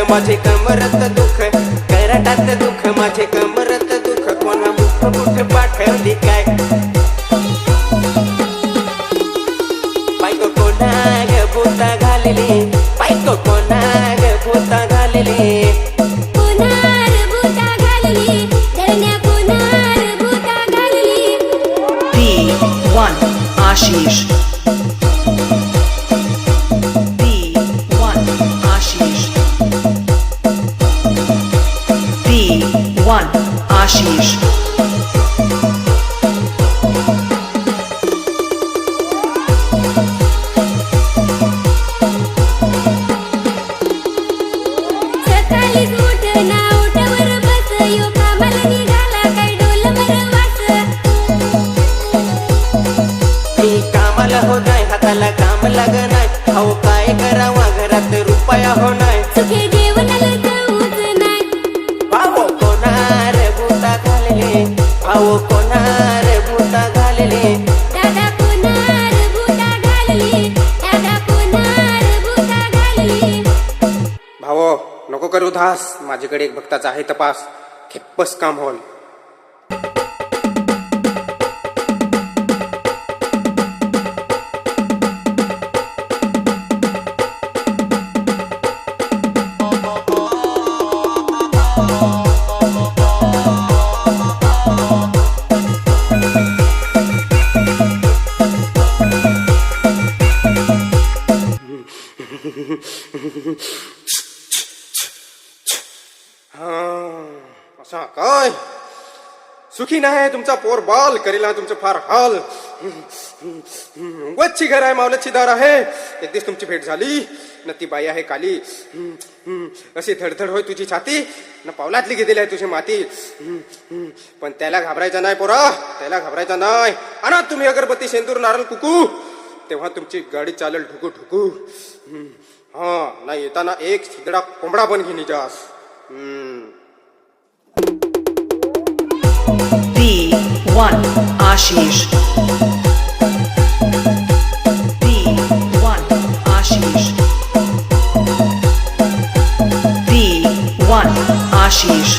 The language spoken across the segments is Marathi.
माझे कमरत दुःख करटात दुःख माझे कमरत दुःख कोणा मुठ मुठ पाठवली काय बायको कोणा ग भूता घालली बायको कोणा ग भूता घालली P1 Ashish P1 Ashish P1 Ashish कामाला हो नाही हाताला काम लाग नाही अहो काय करावा घरात रुपया हो नाही सुखे जेवणाला जाऊच नाही भाऊ कोणार भूता घालले भाऊ कोणार भूता घालले दादा कोणार भूता घालली दादा कोणार भूता घालली भाऊ नको करू धास माझ्याकडे एक भक्ताचा आहे तपास खेप्पस काम होल असा काय सुखी नाही तुमचा पोर बाल करीला तुमचं फार हाल वच्ची घर आहे मावलतची दार आहे एक दिवस तुमची भेट झाली न ती बाई आहे काली अशी धडधड होय तुझी छाती न पावलातली घेतली आहे तुझी माती पण त्याला घाबरायचं नाही पोरा त्याला घाबरायचं नाही आणा तुम्ही अगरबत्ती शेंदूर नारळ कुकू तेव्हा तुमची गाडी चालेल ढुकू ढुकू हा नाही येताना एक शिदडा कोंबडा पण घेऊन जास P1 Ashish P1 Ashish P1 Ashish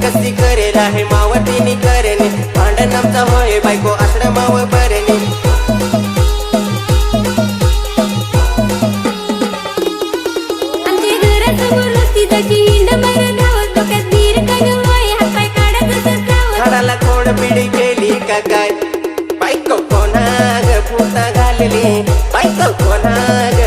कसी करेल आहे मावतीनी करेने भांडण आमचा होय बायको आश्रमावर बरेने आमच्या घरासमोर रस्ती तशी हिंड मारत धावत डोक्यात धीर काढून होय हातपाय काढत ससावत झाडाला खोड पिढी केली का काय बायको कोणा ग भूता घालली बायको कोणा ग